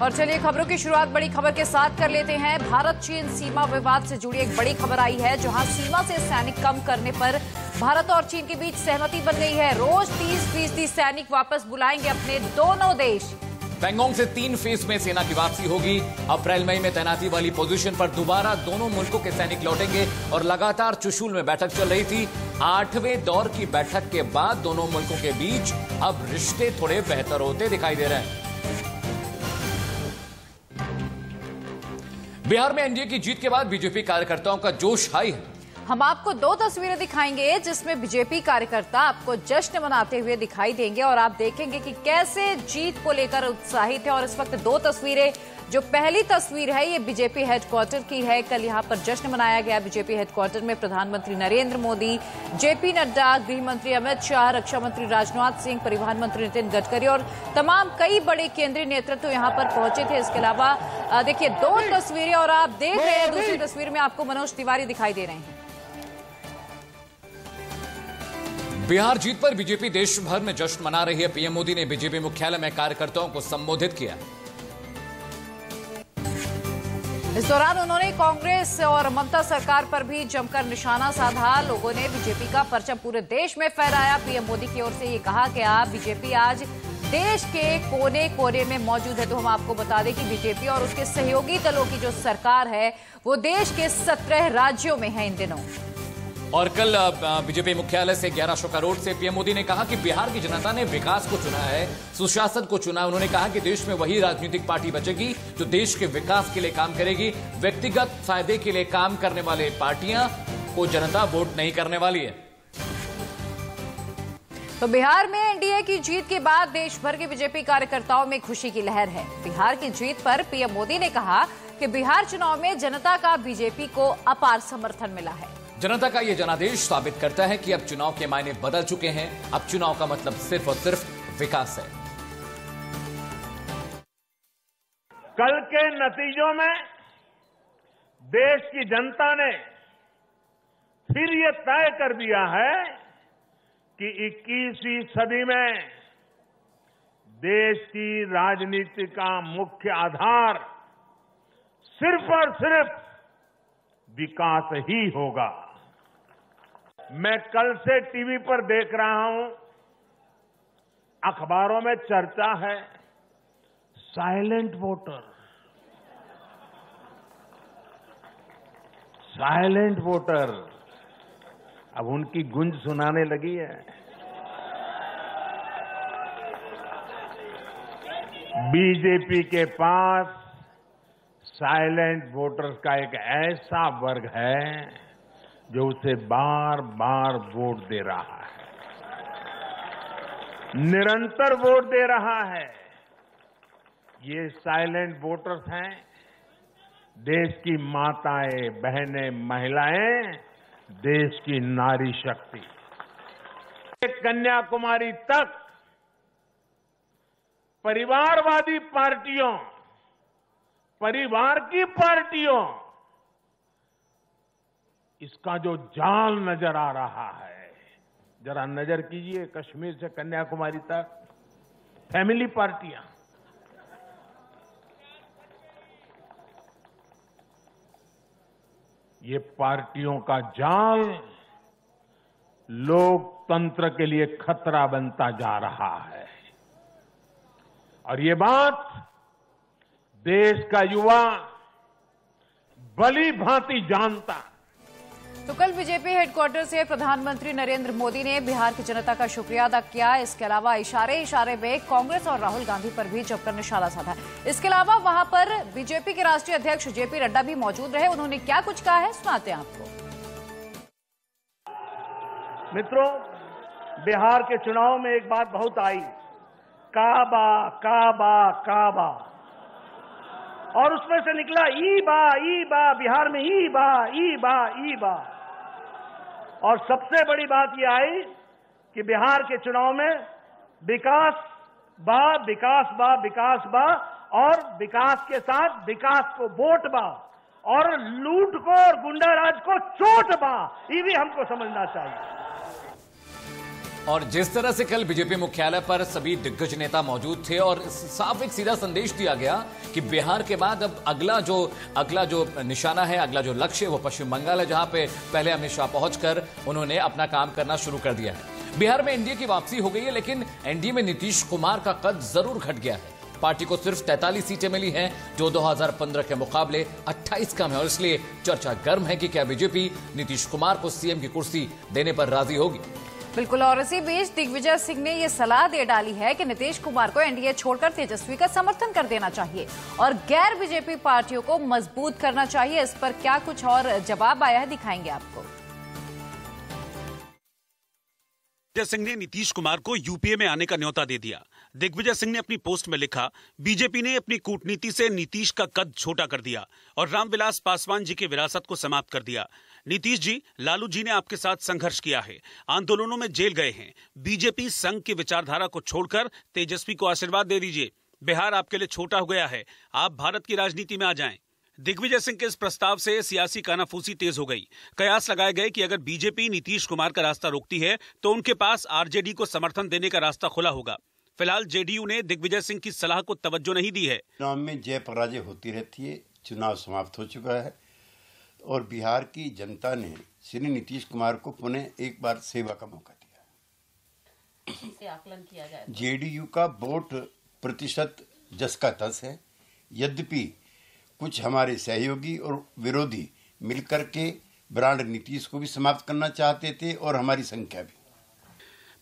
और चलिए खबरों की शुरुआत बड़ी खबर के साथ कर लेते हैं। भारत चीन सीमा विवाद से जुड़ी एक बड़ी खबर आई है, जहां सीमा से सैनिक कम करने पर भारत और चीन के बीच सहमति बन गई है। रोज 30% सैनिक वापस बुलाएंगे अपने दोनों देश। पैंगोंग से 3 फेज में सेना की वापसी होगी। अप्रैल मई में तैनाती वाली पोजीशन पर दोबारा दोनों मुल्कों के सैनिक लौटेंगे और लगातार चुशूल में बैठक चल रही थी। 8वें दौर की बैठक के बाद दोनों मुल्कों के बीच अब रिश्ते थोड़े बेहतर होते दिखाई दे रहे हैं। बिहार में एनडीए की जीत के बाद बीजेपी कार्यकर्ताओं का जोश हाई है। हम आपको 2 तस्वीरें दिखाएंगे जिसमें बीजेपी कार्यकर्ता आपको जश्न मनाते हुए दिखाई देंगे और आप देखेंगे कि कैसे जीत को लेकर उत्साहित है। और इस वक्त 2 तस्वीरें, जो पहली तस्वीर है ये बीजेपी हेडक्वार्टर की है। कल यहां पर जश्न मनाया गया बीजेपी हेडक्वार्टर में। प्रधानमंत्री नरेंद्र मोदी, जेपी नड्डा, गृह मंत्री अमित शाह, रक्षा मंत्री राजनाथ सिंह, परिवहन मंत्री नितिन गडकरी और तमाम कई बड़े केंद्रीय नेतृत्व यहां पर पहुंचे थे। इसके अलावा देखिए 2 तस्वीरें और आप देख रहे हैं दूसरी तस्वीर में आपको मनोज तिवारी दिखाई दे रहे हैं। बिहार जीत पर बीजेपी देश भर में जश्न मना रही है। पीएम मोदी ने बीजेपी मुख्यालय में कार्यकर्ताओं को संबोधित किया। इस दौरान उन्होंने कांग्रेस और ममता सरकार पर भी जमकर निशाना साधा। लोगों ने बीजेपी का परचम पूरे देश में फहराया। पीएम मोदी की ओर से ये कहा कि बीजेपी आज देश के कोने कोने में मौजूद है। तो हम आपको बता दें कि बीजेपी और उसके सहयोगी दलों की जो सरकार है वो देश के 17 राज्यों में है इन दिनों। और कल बीजेपी मुख्यालय से 1100 करोड़ से पीएम मोदी ने कहा कि बिहार की जनता ने विकास को चुना है, सुशासन को चुना। उन्होंने कहा कि देश में वही राजनीतिक पार्टी बचेगी जो देश के विकास के लिए काम करेगी। व्यक्तिगत फायदे के लिए काम करने वाले पार्टियां को जनता वोट नहीं करने वाली है। तो बिहार में एनडीए की जीत के बाद देश भर के बीजेपी कार्यकर्ताओं में खुशी की लहर है। बिहार की जीत पर पीएम मोदी ने कहा कि बिहार चुनाव में जनता का बीजेपी को अपार समर्थन मिला है। जनता का यह जनादेश साबित करता है कि अब चुनाव के मायने बदल चुके हैं। अब चुनाव का मतलब सिर्फ और सिर्फ विकास है। कल के नतीजों में देश की जनता ने फिर ये तय कर दिया है कि 21वीं सदी में देश की राजनीति का मुख्य आधार सिर्फ और सिर्फ विकास ही होगा। मैं कल से टीवी पर देख रहा हूं, अखबारों में चर्चा है साइलेंट वोटर। साइलेंट वोटर अब उनकी गूंज सुनाने लगी है। बीजेपी के पास साइलेंट वोटर्स का एक ऐसा वर्ग है जो उसे बार बार वोट दे रहा है, निरंतर वोट दे रहा है। ये साइलेंट वोटर्स हैं देश की माताएं, बहनें, महिलाएं, देश की नारी शक्ति। कन्याकुमारी तक परिवारवादी पार्टियों, परिवार की पार्टियों, इसका जो जाल नजर आ रहा है, जरा नजर कीजिए कश्मीर से कन्याकुमारी तक फैमिली पार्टियां। ये पार्टियों का जाल लोकतंत्र के लिए खतरा बनता जा रहा है। और ये बात देश का युवा भली भांति जानता। तो कल बीजेपी हेडक्वार्टर से प्रधानमंत्री नरेंद्र मोदी ने बिहार की जनता का शुक्रिया अदा किया। इसके अलावा इशारे में कांग्रेस और राहुल गांधी पर भी जमकर निशाना साधा। इसके अलावा वहां पर बीजेपी के राष्ट्रीय अध्यक्ष जेपी नड्डा भी मौजूद रहे। उन्होंने क्या कुछ कहा है सुनाते हैं आपको। मित्रों, बिहार के चुनाव में एक बात बहुत आई, काबा काबा काबा, और उसमें से निकला ई बा, बिहार में ई बा। और सबसे बड़ी बात यह आई कि बिहार के चुनाव में विकास बा और विकास के साथ विकास को वोट बा और लूट को और गुंडाराज को चोट बा। ये भी हमको समझना चाहिए। और जिस तरह से कल बीजेपी मुख्यालय पर सभी दिग्गज नेता मौजूद थे और साफ एक सीधा संदेश दिया गया कि बिहार के बाद अब अगला जो निशाना है, अगला जो लक्ष्य है वो पश्चिम बंगाल है, जहां पे पहले अमित शाह पहुंचकर उन्होंने अपना काम करना शुरू कर दिया है। बिहार में एनडीए की वापसी हो गई है, लेकिन एनडीए में नीतीश कुमार का कद जरूर घट गया है। पार्टी को सिर्फ 43 सीटें मिली हैं, जो 2015 के मुकाबले 28 कम है, और इसलिए चर्चा गर्म है कि क्या बीजेपी नीतीश कुमार को सीएम की कुर्सी देने पर राजी होगी। बिल्कुल, और इसी बीच दिग्विजय सिंह ने ये सलाह दे डाली है कि नीतीश कुमार को एनडीए छोड़कर तेजस्वी का समर्थन कर देना चाहिए और गैर बीजेपी पार्टियों को मजबूत करना चाहिए। इस पर क्या कुछ और जवाब आया है, दिखाएंगे आपको। दिग्विजय सिंह ने नीतीश कुमार को यूपीए में आने का न्योता दे दिया। दिग्विजय सिंह ने अपनी पोस्ट में लिखा, बीजेपी ने अपनी कूटनीति से नीतीश का कद छोटा कर दिया और रामविलास पासवान जी की विरासत को समाप्त कर दिया। नीतीश जी, लालू जी ने आपके साथ संघर्ष किया है, आंदोलनों में जेल गए हैं। बीजेपी संघ की विचारधारा को छोड़कर तेजस्वी को आशीर्वाद दे दीजिए। बिहार आपके लिए छोटा हो गया है, आप भारत की राजनीति में आ जाएं। दिग्विजय सिंह के इस प्रस्ताव से सियासी कानाफूसी तेज हो गई। कयास लगाए गए कि अगर बीजेपी नीतीश कुमार का रास्ता रोकती है तो उनके पास आरजेडी को समर्थन देने का रास्ता खुला होगा। फिलहाल जेडीयू ने दिग्विजय सिंह की सलाह को तवज्जो नहीं दी है। चुनाव में जय पराजय होती रहती है, चुनाव समाप्त हो चुका है और बिहार की जनता ने श्री नीतीश कुमार को पुनः एक बार सेवा का मौका दिया। इसे आकलन किया जाए, जेडीयू का वोट प्रतिशत जस का तस है, यद्यपि कुछ हमारे सहयोगी और विरोधी मिलकर के ब्रांड नीतीश को भी समाप्त करना चाहते थे और हमारी संख्या भी।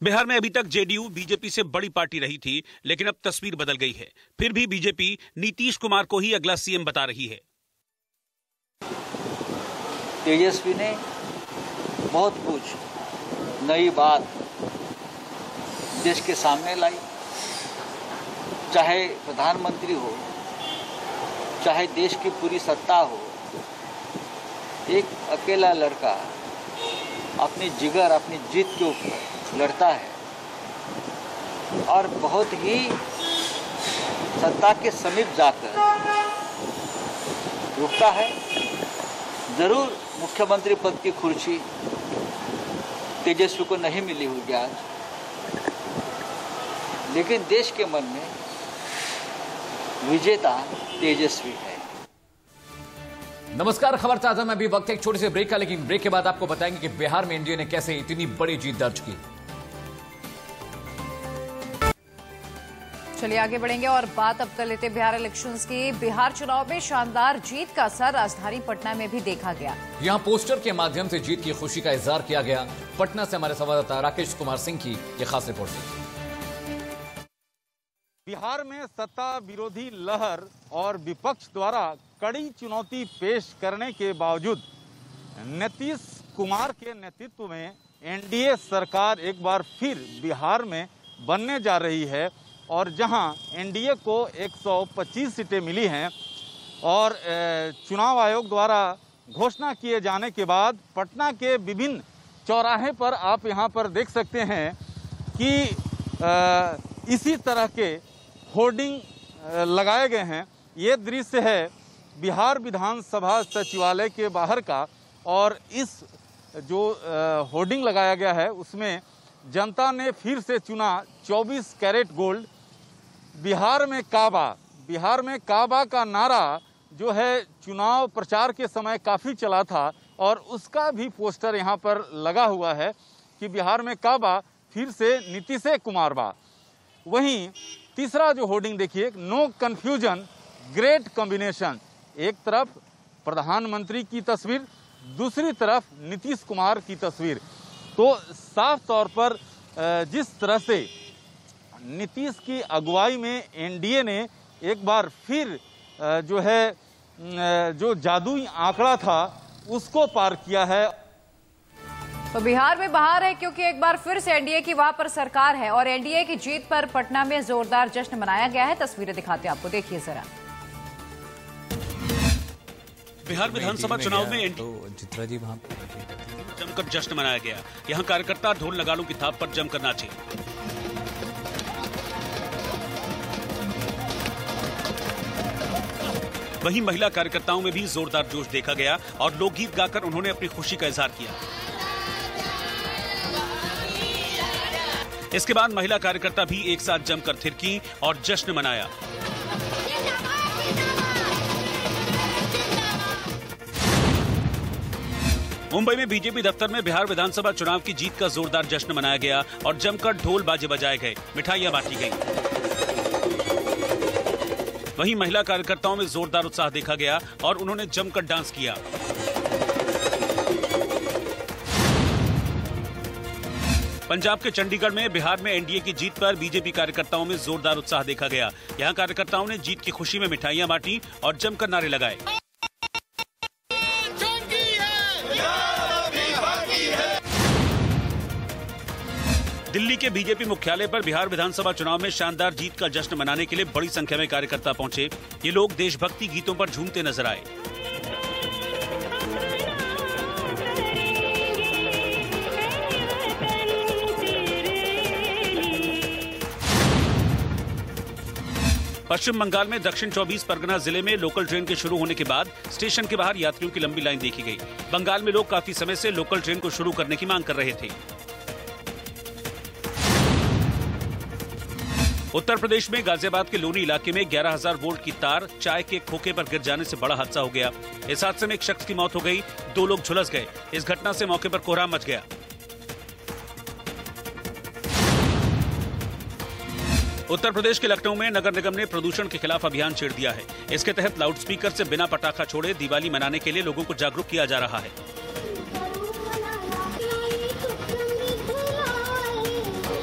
बिहार में अभी तक जेडीयू बीजेपी से बड़ी पार्टी रही थी, लेकिन अब तस्वीर बदल गई है। फिर भी बीजेपी नीतीश कुमार को ही अगला सीएम बता रही है। तेजस्वी ने बहुत कुछ नई बात देश के सामने लाई, चाहे प्रधानमंत्री हो, चाहे देश की पूरी सत्ता हो। एक अकेला लड़का अपनी जिगर, अपनी जीत के ऊपर लड़ता है और बहुत ही सत्ता के समीप जाकर रुकता है। जरूर मुख्यमंत्री पद की कुर्सी तेजस्वी को नहीं मिली होगी आज, लेकिन देश के मन में विजेता तेजस्वी है। नमस्कार, खबर ताजा में अभी वक्त एक छोटे से ब्रेक का, लेकिन ब्रेक के बाद आपको बताएंगे कि बिहार में एनडीए ने कैसे इतनी बड़ी जीत दर्ज की। चलिए आगे बढ़ेंगे और बात अब कर लेते हैं बिहार इलेक्शंस की। बिहार चुनाव में शानदार जीत का असर राजधानी पटना में भी देखा गया। यहां पोस्टर के माध्यम से जीत की खुशी का इजहार किया गया। पटना से हमारे संवाददाता राकेश कुमार सिंह की यह खास रिपोर्ट। बिहार में सत्ता विरोधी लहर और विपक्ष द्वारा कड़ी चुनौती पेश करने के बावजूद नीतीश कुमार के नेतृत्व में एनडीए सरकार एक बार फिर बिहार में बनने जा रही है और जहां एनडीए को 125 सीटें मिली हैं और चुनाव आयोग द्वारा घोषणा किए जाने के बाद पटना के विभिन्न चौराहे पर आप यहां पर देख सकते हैं कि इसी तरह के होर्डिंग लगाए गए हैं। ये दृश्य है बिहार विधानसभा सचिवालय के बाहर का और इस जो होर्डिंग लगाया गया है उसमें जनता ने फिर से चुना 24 कैरेट गोल्ड। बिहार में काबा का नारा जो है चुनाव प्रचार के समय काफ़ी चला था और उसका भी पोस्टर यहाँ पर लगा हुआ है कि बिहार में काबा फिर से नीतीश कुमार बा। वहीं तीसरा जो होर्डिंग देखिए, नो कन्फ्यूजन ग्रेट कॉम्बिनेशन। एक तरफ प्रधानमंत्री की तस्वीर, दूसरी तरफ नीतीश कुमार की तस्वीर। तो साफ तौर पर जिस तरह से नीतीश की अगुवाई में एनडीए ने एक बार फिर जो है जो जादुई आंकड़ा था उसको पार किया है। तो बिहार में बहार है क्योंकि एक बार फिर से एनडीए की वहां पर सरकार है और एनडीए की जीत पर पटना में जोरदार जश्न मनाया गया है। तस्वीरें दिखाते हैं आपको, देखिए जरा। बिहार विधानसभा चुनाव में तो चित्रा जी वहां जमकर जश्न मनाया गया। यहां कार्यकर्ता ढोल नगाड़ों की थाप पर जमकर नाचे। वहीं महिला कार्यकर्ताओं में भी जोरदार जोश देखा गया और लोकगीत गाकर उन्होंने अपनी खुशी का इजहार किया। इसके बाद महिला कार्यकर्ता भी एक साथ जमकर थिरकी और जश्न मनाया। मुंबई में बीजेपी दफ्तर में बिहार विधानसभा चुनाव की जीत का जोरदार जश्न मनाया गया और जमकर ढोल बाजे बजाए गए, मिठाइयां बांटी गईं। वहीं महिला कार्यकर्ताओं में जोरदार उत्साह देखा गया और उन्होंने जमकर डांस किया। पंजाब के चंडीगढ़ में बिहार में एनडीए की जीत पर बीजेपी कार्यकर्ताओं में जोरदार उत्साह देखा गया। यहां कार्यकर्ताओं ने जीत की खुशी में मिठाइयां बांटी और जमकर नारे लगाए। दिल्ली के बीजेपी मुख्यालय पर बिहार विधानसभा चुनाव में शानदार जीत का जश्न मनाने के लिए बड़ी संख्या में कार्यकर्ता पहुंचे। ये लोग देशभक्ति गीतों पर झूमते नजर आए। पश्चिम बंगाल में दक्षिण 24 परगना जिले में लोकल ट्रेन के शुरू होने के बाद स्टेशन के बाहर यात्रियों की लंबी लाइन देखी गई। बंगाल में लोग काफी समय से लोकल ट्रेन को शुरू करने की मांग कर रहे थे। उत्तर प्रदेश में गाजियाबाद के लोनी इलाके में 11,000 वोल्ट की तार चाय के खोखे पर गिर जाने से बड़ा हादसा हो गया। इस हादसे में एक शख्स की मौत हो गई, 2 लोग झुलस गए। इस घटना से मौके पर कोहराम मच गया। उत्तर प्रदेश के लखनऊ में नगर निगम ने प्रदूषण के खिलाफ अभियान छेड़ दिया है। इसके तहत लाउडस्पीकर से बिना पटाखा छोड़े दिवाली मनाने के लिए लोगों को जागरूक किया जा रहा है।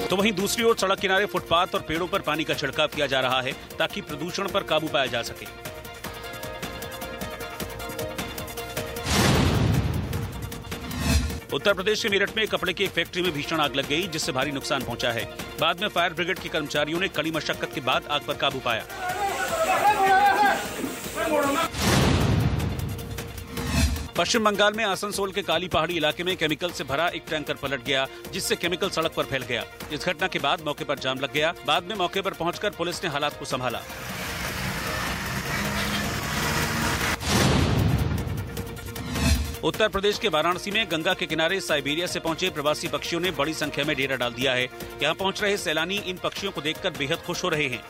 तो वहीं दूसरी ओर सड़क किनारे फुटपाथ और पेड़ों पर पानी का छिड़काव किया जा रहा है ताकि प्रदूषण पर काबू पाया जा सके। उत्तर प्रदेश के मेरठ में कपड़े की एक फैक्ट्री में भीषण आग लग गई, जिससे भारी नुकसान पहुंचा है। बाद में फायर ब्रिगेड के कर्मचारियों ने कड़ी मशक्कत के बाद आग पर काबू पाया। पश्चिम बंगाल में आसनसोल के काली पहाड़ी इलाके में केमिकल से भरा एक टैंकर पलट गया, जिससे केमिकल सड़क पर फैल गया। इस घटना के बाद मौके पर जाम लग गया। बाद में मौके पर पहुंचकर पुलिस ने हालात को संभाला। उत्तर प्रदेश के वाराणसी में गंगा के किनारे साइबेरिया से पहुंचे प्रवासी पक्षियों ने बड़ी संख्या में डेरा डाल दिया है। यहां पहुंच रहे सैलानी इन पक्षियों को देखकर बेहद खुश हो रहे हैं।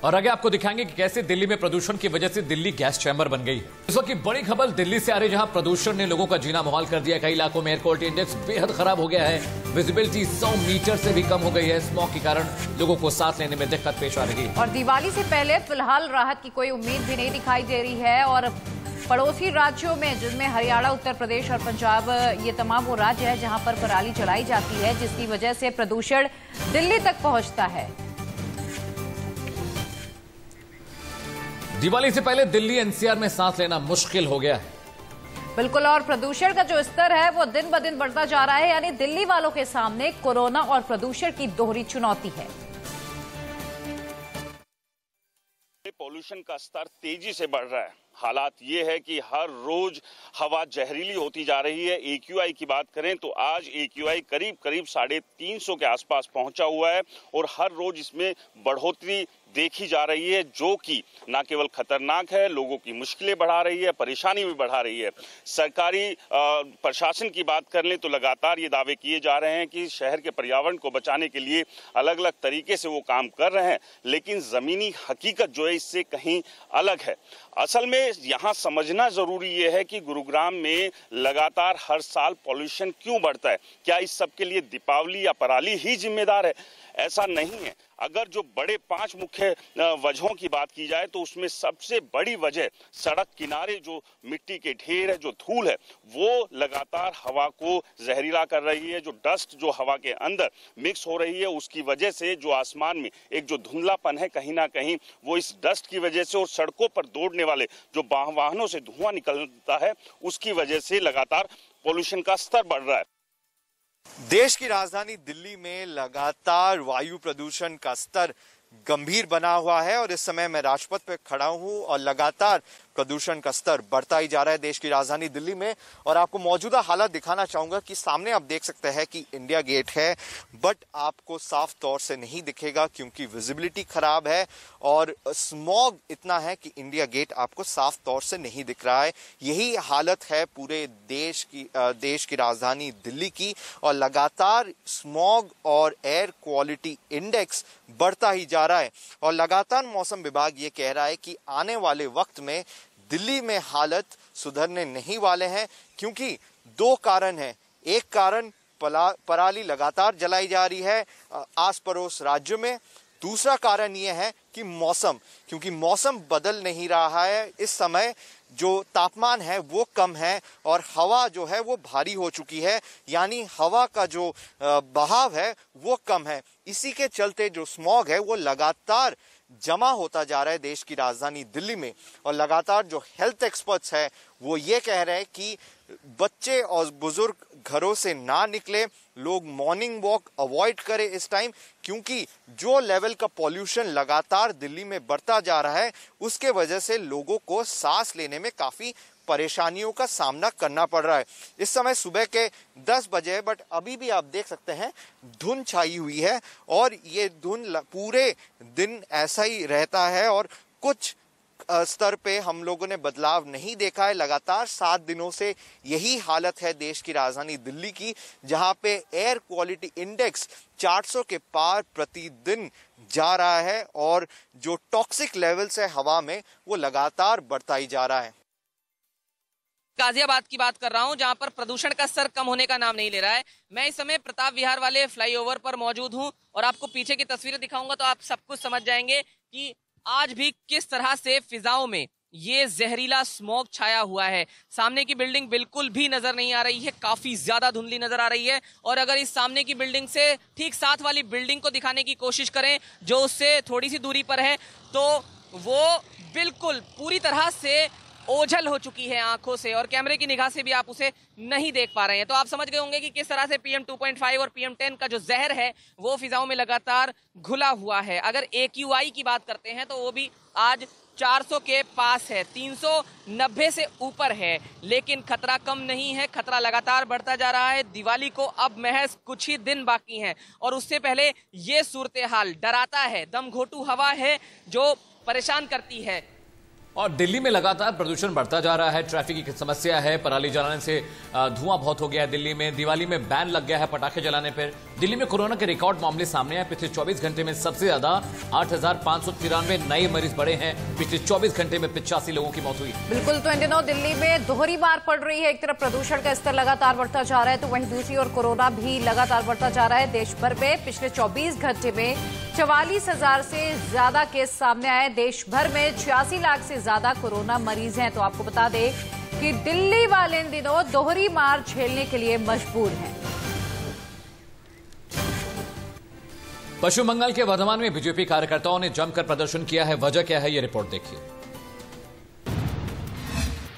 और आगे आपको दिखाएंगे कि कैसे दिल्ली में प्रदूषण की वजह से दिल्ली गैस चैम्बर बन गई। इस वक्त की बड़ी खबर दिल्ली से आ रही, जहां प्रदूषण ने लोगों का जीना मुहाल कर दिया। कई इलाकों में एयर क्वालिटी इंडेक्स बेहद खराब हो गया है। विजिबिलिटी 100 मीटर से भी कम हो गई है। स्मॉग के कारण लोगों को सांस लेने में दिक्कत पेश आ रही है। और दिवाली से पहले फिलहाल राहत की कोई उम्मीद भी नहीं दिखाई दे रही है। और पड़ोसी राज्यों में, जिनमें हरियाणा, उत्तर प्रदेश और पंजाब, ये तमाम वो राज्य है जहां पर पराली जलाई जाती है, जिसकी वजह से प्रदूषण दिल्ली तक पहुंचता है। दिवाली से पहले दिल्ली एनसीआर में सांस लेना मुश्किल हो गया है। बिल्कुल, और प्रदूषण का जो स्तर है वो दिन ब दिन बढ़ता जा रहा है। यानी दिल्ली वालों के सामने कोरोना और प्रदूषण की दोहरी चुनौती है। पॉल्यूशन का स्तर तेजी से बढ़ रहा है। हालात ये है कि हर रोज हवा जहरीली होती जा रही है। AQI की बात करें तो आज AQI करीब 350 के आसपास पहुंचा हुआ है और हर रोज इसमें बढ़ोतरी देखी जा रही है, जो कि न केवल खतरनाक है, लोगों की मुश्किलें बढ़ा रही है, परेशानी भी बढ़ा रही है। सरकारी प्रशासन की बात कर लें तो लगातार ये दावे किए जा रहे हैं कि शहर के पर्यावरण को बचाने के लिए अलग अलग तरीके से वो काम कर रहे हैं, लेकिन जमीनी हकीकत जो है इससे कहीं अलग है। असल में यहाँ समझना जरूरी ये है कि गुरुग्राम में लगातार हर साल पॉल्यूशन क्यों बढ़ता है। क्या इस सब के लिए दीपावली या पराली ही जिम्मेदार है? ऐसा नहीं है। अगर जो बड़े 5 मुख्य वजहों की बात की जाए तो उसमें सबसे बड़ी वजह सड़क किनारे जो मिट्टी के ढेर है, जो धूल है, वो लगातार हवा को जहरीला कर रही है। जो डस्ट जो हवा के अंदर मिक्स हो रही है, उसकी वजह से जो आसमान में एक जो धुंधलापन है, कहीं ना कहीं वो इस डस्ट की वजह से और सड़कों पर दौड़ने वाले जो वाहनों से धुआं निकलता है, उसकी वजह से लगातार पोल्यूशन का स्तर बढ़ रहा है। देश की राजधानी दिल्ली में लगातार वायु प्रदूषण का स्तर गंभीर बना हुआ है और इस समय मैं राजपथ पे खड़ा हूं और लगातार प्रदूषण का स्तर बढ़ता ही जा रहा है देश की राजधानी दिल्ली में। और आपको मौजूदा हालत दिखाना चाहूंगा कि सामने आप देख सकते हैं कि इंडिया गेट है, बट आपको साफ तौर से नहीं दिखेगा क्योंकि विजिबिलिटी खराब है और स्मॉग इतना है कि इंडिया गेट आपको साफ तौर से नहीं दिख रहा है। यही हालत है पूरे देश की राजधानी दिल्ली की और लगातार स्मॉग और एयर क्वालिटी इंडेक्स बढ़ता ही जा रहा है। और लगातार मौसम विभाग ये कह रहा है कि आने वाले वक्त में दिल्ली में हालत सुधरने नहीं वाले हैं क्योंकि दो कारण हैं। एक कारण पराली लगातार जलाई जा रही है आस पड़ोस राज्यों में। दूसरा कारण यह है कि मौसम, क्योंकि मौसम बदल नहीं रहा है। इस समय जो तापमान है वो कम है और हवा जो है वो भारी हो चुकी है, यानी हवा का जो बहाव है वो कम है। इसी के चलते जो स्मॉग है वो लगातार जमा होता जा रहा है देश की राजधानी दिल्ली में। और लगातार जो हेल्थ एक्सपर्ट्स है वो ये कह रहे हैं कि बच्चे और बुजुर्ग घरों से ना निकले, लोग मॉर्निंग वॉक अवॉइड करें इस टाइम, क्योंकि जो लेवल का पॉल्यूशन लगातार दिल्ली में बढ़ता जा रहा है उसके वजह से लोगों को सांस लेने में काफी परेशानियों का सामना करना पड़ रहा है। इस समय सुबह के 10 बजे, बट अभी भी आप देख सकते हैं धुंध छाई हुई है और ये धुंध पूरे दिन ऐसा ही रहता है और कुछ स्तर पे हम लोगों ने बदलाव नहीं देखा है। लगातार 7 दिनों से यही हालत है देश की राजधानी दिल्ली की, जहां पे एयर क्वालिटी इंडेक्स 400 के पार प्रतिदिन जा रहा है और जो टॉक्सिक लेवल्स है हवा में वो लगातार बढ़ता ही जा रहा है। गाजियाबाद की बात कर रहा हूं, जहां पर प्रदूषण का स्तर कम होने का नाम नहीं ले रहा है। मैं इस समय प्रताप विहार वाले फ्लाईओवर पर मौजूद हूं और आपको पीछे की तस्वीरें दिखाऊंगा तो आप सब कुछ समझ जाएंगे कि आज भी किस तरह से फिजाओं में ये जहरीला स्मॉग छाया हुआ है। सामने की बिल्डिंग बिल्कुल भी नजर नहीं आ रही है, काफी ज्यादा धुंधली नजर आ रही है। और अगर इस सामने की बिल्डिंग से ठीक साथ वाली बिल्डिंग को दिखाने की कोशिश करें जो उससे थोड़ी सी दूरी पर है, तो वो बिल्कुल पूरी तरह से ओझल हो चुकी है आंखों से और कैमरे की निगाह से भी आप उसे नहीं देख पा रहे हैं। तो आप समझ गए होंगे कि किस तरह से PM 2.5 और PM 10 का जो जहर है वो फिजाओं में लगातार घुला हुआ है। अगर AQI की बात करते हैं तो वो भी आज 400 के पास है, 390 से ऊपर है, लेकिन खतरा कम नहीं है, खतरा लगातार बढ़ता जा रहा है। दिवाली को अब महज कुछ ही दिन बाकी हैं और उससे पहले ये सूरत हाल डराता है। दमघोटू हवा है जो परेशान करती है। और दिल्ली में लगातार प्रदूषण बढ़ता जा रहा है, ट्रैफिक की समस्या है, पराली जलाने से धुआं बहुत हो गया है दिल्ली में। दिवाली में बैन लग गया है पटाखे जलाने पर। दिल्ली में कोरोना के रिकॉर्ड मामले सामने आए। पिछले 24 घंटे में सबसे ज्यादा 8,593 नए मरीज बढ़े हैं। पिछले 24 घंटे में 85 लोगों की मौत हुई। बिल्कुल, तो इन दिनों दिल्ली में दोहरी मार पड़ रही है। एक तरफ प्रदूषण का स्तर लगातार बढ़ता जा रहा है तो वहीं दूसरी ओर कोरोना भी लगातार बढ़ता जा रहा है। देश भर में पिछले 24 घंटे में 44,000 से ज्यादा केस सामने आए। देश भर में 86 लाख से ज्यादा कोरोना मरीज हैं। तो आपको बता दें कि दिल्ली वाले इन दिनों दोहरी मार झेलने के लिए मजबूर हैं। पश्चिम बंगाल के वर्धमान में बीजेपी कार्यकर्ताओं ने जमकर प्रदर्शन किया है। वजह क्या है, ये रिपोर्ट देखिए।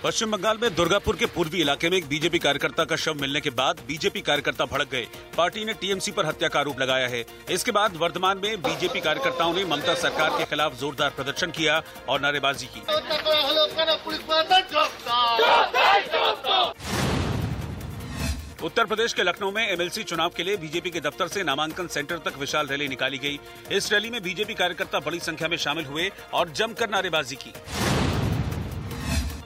पश्चिम बंगाल में दुर्गापुर के पूर्वी इलाके में एक बीजेपी कार्यकर्ता का शव मिलने के बाद बीजेपी कार्यकर्ता भड़क गए। पार्टी ने टीएमसी पर हत्या का आरोप लगाया है। इसके बाद वर्धमान में बीजेपी कार्यकर्ताओं ने ममता सरकार के खिलाफ जोरदार प्रदर्शन किया और नारेबाजी की। उत्तर प्रदेश के लखनऊ में एमएलसी चुनाव के लिए बीजेपी के दफ्तर से नामांकन सेंटर तक विशाल रैली निकाली गई। इस रैली में बीजेपी कार्यकर्ता बड़ी संख्या में शामिल हुए और जमकर नारेबाजी की।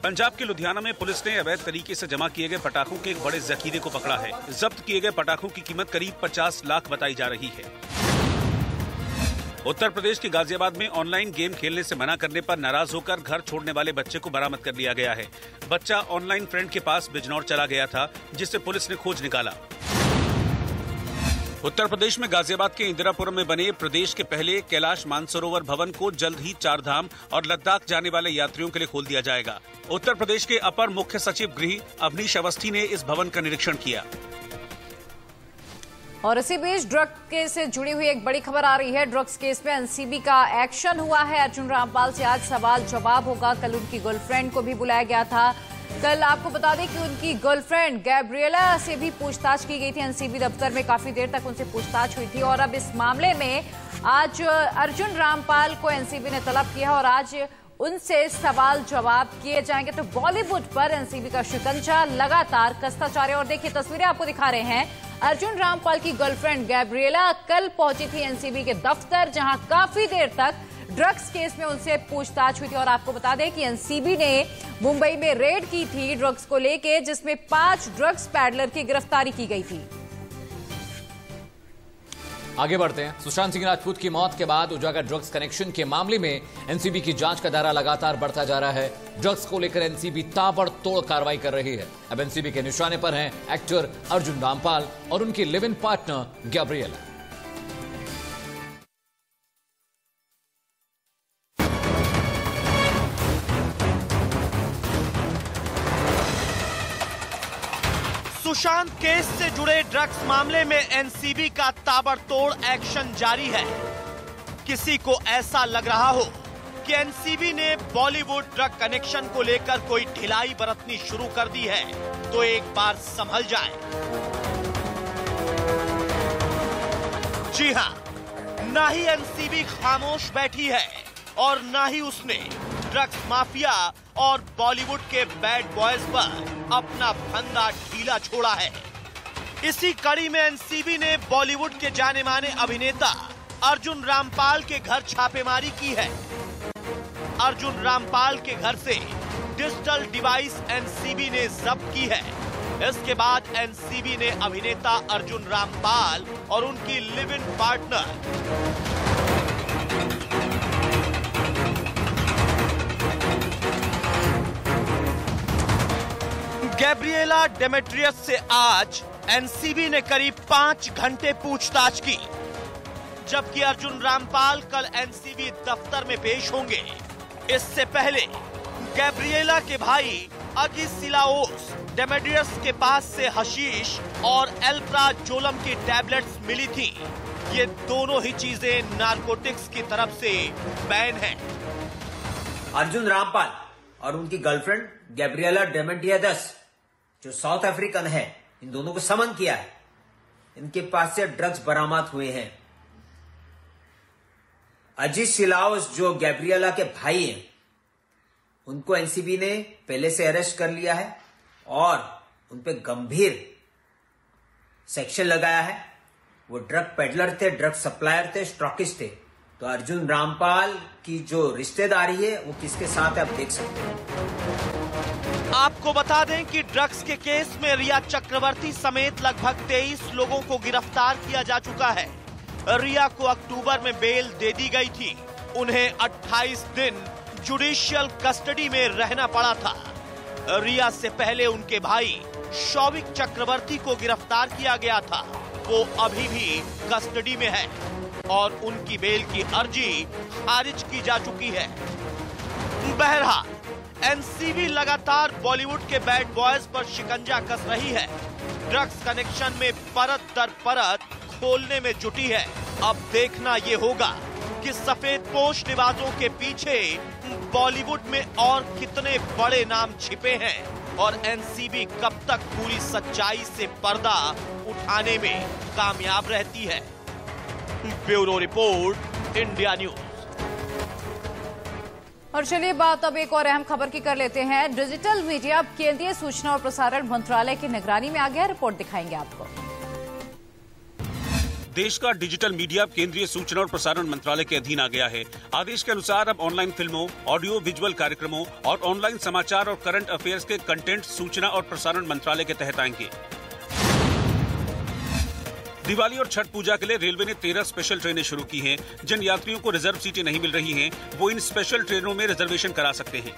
पंजाब के लुधियाना में पुलिस ने अवैध तरीके से जमा किए गए पटाखों के एक बड़े जखीरे को पकड़ा है। जब्त किए गए पटाखों की कीमत करीब 50 लाख बताई जा रही है। उत्तर प्रदेश के गाजियाबाद में ऑनलाइन गेम खेलने से मना करने पर नाराज होकर घर छोड़ने वाले बच्चे को बरामद कर लिया गया है। बच्चा ऑनलाइन फ्रेंड के पास बिजनौर चला गया था, जिससे पुलिस ने खोज निकाला। उत्तर प्रदेश में गाजियाबाद के इंदिरापुरम में बने प्रदेश के पहले कैलाश मानसरोवर भवन को जल्द ही 4 धाम और लद्दाख जाने वाले यात्रियों के लिए खोल दिया जाएगा। उत्तर प्रदेश के अपर मुख्य सचिव गृह अवनीश अवस्थी ने इस भवन का निरीक्षण किया। और इसी बीच ड्रग केस से जुड़ी हुई एक बड़ी खबर आ रही है। ड्रग्स केस में एनसीबी का एक्शन हुआ है। अर्जुन रामपाल से आज सवाल जवाब होगा। कल उनकी गर्लफ्रेंड को भी बुलाया गया था। कल आपको बता दें कि उनकी गर्लफ्रेंड गैब्रिएला से भी पूछताछ की गई थी। एनसीबी दफ्तर में काफी देर तक उनसे पूछताछ हुई थी और अब इस मामले में आज अर्जुन रामपाल को एनसीबी ने तलब किया और आज उनसे सवाल जवाब किए जाएंगे। तो बॉलीवुड पर एनसीबी का शिकंजा लगातार कसता जा रहा है। और देखिए तस्वीरें आपको दिखा रहे हैं। अर्जुन रामपाल की गर्लफ्रेंड गैब्रिएला कल पहुंची थी एनसीबी के दफ्तर, जहां काफी देर तक ड्रग्स केस में उनसे पूछताछ हुई थी। और आपको बता दें कि एनसीबी ने मुंबई में रेड की थी ड्रग्स को लेकर, जिसमें 5 ड्रग्स पैडलर की गिरफ्तारी की गई थी। आगे बढ़ते हैं। सुशांत सिंह राजपूत की मौत के बाद उजागर ड्रग्स कनेक्शन के मामले में एनसीबी की जांच का दायरा लगातार बढ़ता जा रहा है। ड्रग्स को लेकर एनसीबी ताबड़तोड़ कार्रवाई कर रही है। अब एनसीबी के निशाने पर हैं एक्टर अर्जुन रामपाल और उनकी live in partner Gabriella. Sushant case से जुड़े ड्रग्स मामले में एनसीबी का ताबड़तोड़ एक्शन जारी है। किसी को ऐसा लग रहा हो कि एनसीबी ने बॉलीवुड ड्रग कनेक्शन को लेकर कोई ढिलाई बरतनी शुरू कर दी है तो एक बार संभल जाए। जी हां, ना ही एनसीबी खामोश बैठी है और ना ही उसने ड्रग्स माफिया और बॉलीवुड के बैड बॉयज पर अपना फंदा ढीला छोड़ा है। इसी कड़ी में एनसीबी ने बॉलीवुड के जाने माने अभिनेता अर्जुन रामपाल के घर छापेमारी की है। अर्जुन रामपाल के घर से डिजिटल डिवाइस एनसीबी ने जब्त की है। इसके बाद एनसीबी ने अभिनेता अर्जुन रामपाल और उनकी live in partner Gabriella Demetriades से आज एनसीबी ने करीब 5 घंटे पूछताछ की, जबकि अर्जुन रामपाल कल एनसीबी दफ्तर में पेश होंगे। इससे पहले गैब्रिएला के भाई अगिसिलाओस डेमेट्रियस के पास से हशीश और एल्प्राजोलम की टैबलेट्स मिली थी। ये दोनों ही चीजें नारकोटिक्स की तरफ से बैन हैं। अर्जुन रामपाल और उनकी गर्लफ्रेंड गैब्रिएला डेमेट्रियस जो साउथ अफ्रीकन है, इन दोनों को समन किया है। इनके पास से ड्रग्स बरामद हुए हैं। अगिसिलाओस जो गैब्रिएला के भाई हैं, उनको एनसीबी ने पहले से अरेस्ट कर लिया है और उन पे गंभीर सेक्शन लगाया है। वो ड्रग पेडलर थे, ड्रग सप्लायर थे, स्टॉकिस्ट थे। तो अर्जुन रामपाल की जो रिश्तेदारी है वो किसके साथ है आप देख सकते हैं। आपको बता दें कि ड्रग्स के केस में रिया चक्रवर्ती समेत लगभग 23 लोगों को गिरफ्तार किया जा चुका है। रिया को अक्टूबर में बेल दे दी गई थी। उन्हें 28 दिन जुडिशियल कस्टडी में रहना पड़ा था। रिया से पहले उनके भाई शौविक चक्रवर्ती को गिरफ्तार किया गया था। वो अभी भी कस्टडी में है और उनकी बेल की अर्जी खारिज की जा चुकी है। बहरहाल एनसीबी लगातार बॉलीवुड के बैड बॉयज पर शिकंजा कस रही है। ड्रग्स कनेक्शन में परत दर परत खोलने में जुटी है। अब देखना ये होगा कि सफेदपोश निवाजों के पीछे बॉलीवुड में और कितने बड़े नाम छिपे हैं और एनसीबी कब तक पूरी सच्चाई से पर्दा उठाने में कामयाब रहती है। Bureau report, India news. और चलिए बात अब एक और अहम खबर की कर लेते हैं। डिजिटल मीडिया अब केंद्रीय सूचना और प्रसारण मंत्रालय की निगरानी में आ गया। रिपोर्ट दिखाएंगे आपको। देश का डिजिटल मीडिया केंद्रीय सूचना और प्रसारण मंत्रालय के अधीन आ गया है। आदेश के अनुसार अब ऑनलाइन फिल्मों, ऑडियो विजुअल कार्यक्रमों और ऑनलाइन समाचार और करंट अफेयर्स के कंटेंट सूचना और प्रसारण मंत्रालय के तहत आएंगे। दिवाली और छठ पूजा के लिए रेलवे ने 13 स्पेशल ट्रेनें शुरू की हैं। जिन यात्रियों को रिजर्व सीटें नहीं मिल रही हैं, वो इन स्पेशल ट्रेनों में रिजर्वेशन करा सकते हैं।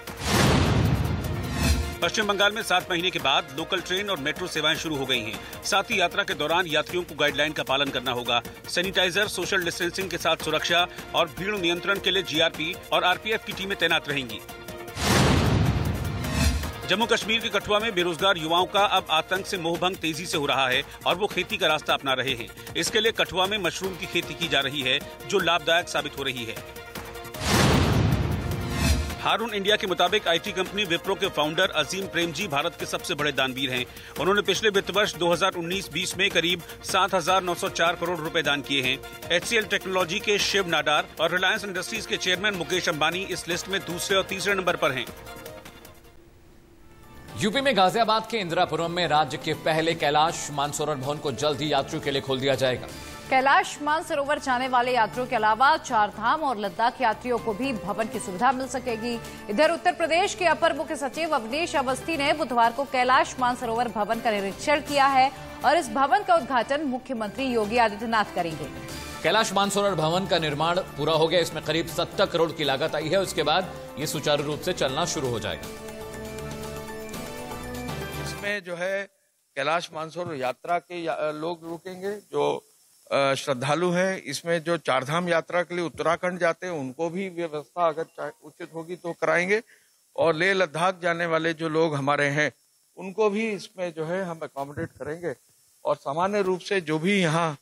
पश्चिम बंगाल में 7 महीने के बाद लोकल ट्रेन और मेट्रो सेवाएं शुरू हो गई हैं। साथ ही यात्रा के दौरान यात्रियों को गाइडलाइन का पालन करना होगा। सैनिटाइजर, सोशल डिस्टेंसिंग के साथ सुरक्षा और भीड़ नियंत्रण के लिए जीआरपी और आरपीएफ की टीमें तैनात रहेंगी। जम्मू कश्मीर के कठुआ में बेरोजगार युवाओं का अब आतंक से मोहभंग तेजी से हो रहा है और वो खेती का रास्ता अपना रहे हैं। इसके लिए कठुआ में मशरूम की खेती की जा रही है, जो लाभदायक साबित हो रही है। हारून इंडिया के मुताबिक आईटी कंपनी विप्रो के फाउंडर अजीम प्रेमजी भारत के सबसे बड़े दानवीर हैं। उन्होंने पिछले वित्त वर्ष 2019-20 में करीब 7,904 करोड़ रुपए दान किए हैं। HCL टेक्नोलॉजी के शिव नाडार और रिलायंस इंडस्ट्रीज के चेयरमैन मुकेश अंबानी इस लिस्ट में दूसरे और तीसरे नंबर पर हैं। यूपी में गाजियाबाद के इंदिरापुरम में राज्य के पहले कैलाश मानसरोवर भवन को जल्द ही यात्रियों के लिए खोल दिया जाएगा। कैलाश मानसरोवर जाने वाले यात्रियों के अलावा चारधाम और लद्दाख यात्रियों को भी भवन की सुविधा मिल सकेगी। इधर उत्तर प्रदेश के अपर मुख्य सचिव अवनीश अवस्थी ने बुधवार को कैलाश मानसरोवर भवन का निरीक्षण किया है और इस भवन का उद्घाटन मुख्यमंत्री योगी आदित्यनाथ करेंगे। कैलाश मानसरोवर भवन का निर्माण पूरा हो गया। इसमें करीब 70 करोड़ की लागत आई है। उसके बाद ये सुचारू रूप से चलना शुरू हो जाएगा। इसमें जो है कैलाश मानसरोवर यात्रा के लोग रुकेंगे जो श्रद्धालु हैं। इसमें जो चारधाम यात्रा के लिए उत्तराखंड जाते हैं उनको भी व्यवस्था अगर उचित होगी तो कराएंगे, और लेह लद्दाख जाने वाले जो लोग हमारे हैं उनको भी इसमें जो है हम अकोमोडेट करेंगे। और सामान्य रूप से जो भी यहाँ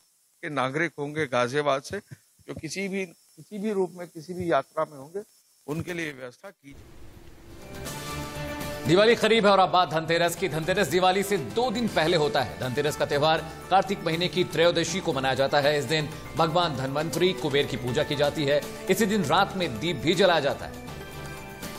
के नागरिक होंगे गाजियाबाद से जो किसी भी रूप में किसी भी यात्रा में होंगे उनके लिए व्यवस्था की जाए। दिवाली करीब है और अब बात धनतेरस की। धनतेरस दिवाली से 2 दिन पहले होता है। धनतेरस का त्यौहार कार्तिक महीने की त्रयोदशी को मनाया जाता है। इस दिन भगवान धनवंतरी कुबेर की पूजा की जाती है। इसी दिन रात में दीप भी जलाया जाता है।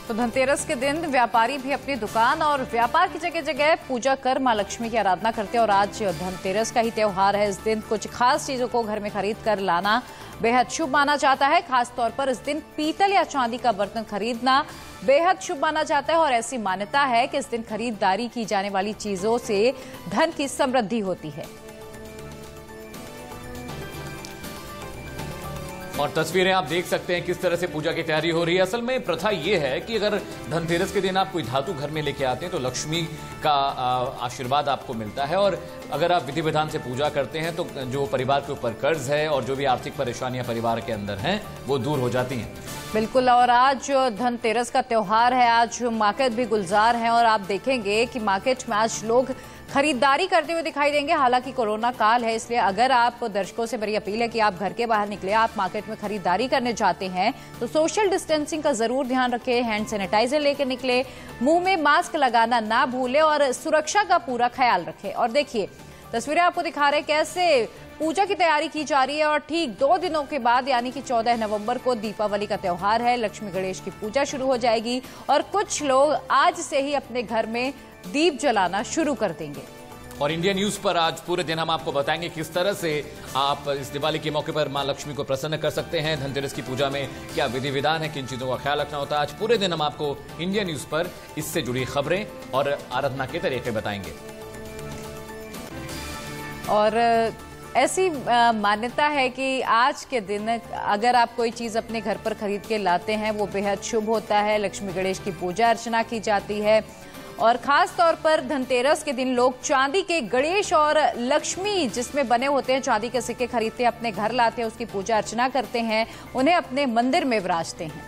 तो धनतेरस के दिन व्यापारी भी अपनी दुकान और व्यापार की जगह जगह पूजा कर मां लक्ष्मी की आराधना करते हैं। और आज धनतेरस का ही त्यौहार है। इस दिन कुछ खास चीजों को घर में खरीद कर लाना बेहद शुभ माना जाता है। खास तौर पर इस दिन पीतल या चांदी का बर्तन खरीदना बेहद शुभ माना जाता है और ऐसी मान्यता है कि इस दिन खरीदारी की जाने वाली चीजों से धन की समृद्धि होती है। और तस्वीरें आप देख सकते हैं किस तरह से पूजा की तैयारी हो रही है। असल में प्रथा यह है कि अगर धनतेरस के दिन आप कोई धातु घर में लेके आते हैं तो लक्ष्मी का आशीर्वाद आपको मिलता है, और अगर आप विधि विधान से पूजा करते हैं तो जो परिवार के ऊपर कर्ज है और जो भी आर्थिक परेशानियां परिवार के अंदर हैं वो दूर हो जाती हैं। बिल्कुल। और आज धनतेरस का त्यौहार है। आज मार्केट भी गुलजार है और आप देखेंगे कि मार्केट में आज लोग खरीदारी करते हुए दिखाई देंगे। हालांकि कोरोना काल है, इसलिए अगर आप दर्शकों से मेरी अपील है कि आप घर के बाहर निकले, आप मार्केट में खरीदारी करने जाते हैं तो सोशल डिस्टेंसिंग का जरूर ध्यान रखें। हैंड सैनिटाइजर लेकर निकले, मुंह में मास्क लगाना ना भूलें और सुरक्षा का पूरा ख्याल रखें। और देखिए तस्वीरें आपको दिखा रहे हैं कैसे पूजा की तैयारी की जा रही है। और ठीक 2 दिनों के बाद यानी कि 14 नवंबर को दीपावली का त्यौहार है। लक्ष्मी गणेश की पूजा शुरू हो जाएगी और कुछ लोग आज से ही अपने घर में दीप जलाना शुरू कर देंगे। और इंडिया न्यूज पर आज पूरे दिन हम आपको बताएंगे किस तरह से आप इस दिवाली के मौके पर मां लक्ष्मी को प्रसन्न कर सकते हैं। धनतेरस की पूजा में क्या विधि विधान है, किन चीजों का ख्याल रखना होता है। आज पूरे दिन हम आपको इंडिया न्यूज पर इससे जुड़ी खबरें और आराधना के तरीके बताएंगे। और ऐसी मान्यता है कि आज के दिन अगर आप कोई चीज अपने घर पर खरीद के लाते हैं वो बेहद शुभ होता है। लक्ष्मी गणेश की पूजा अर्चना की जाती है और खास तौर पर धनतेरस के दिन लोग चांदी के गणेश और लक्ष्मी जिसमें बने होते हैं चांदी के सिक्के खरीदते हैं, अपने घर लाते हैं, उसकी पूजा अर्चना करते हैं, उन्हें अपने मंदिर में विराजते हैं।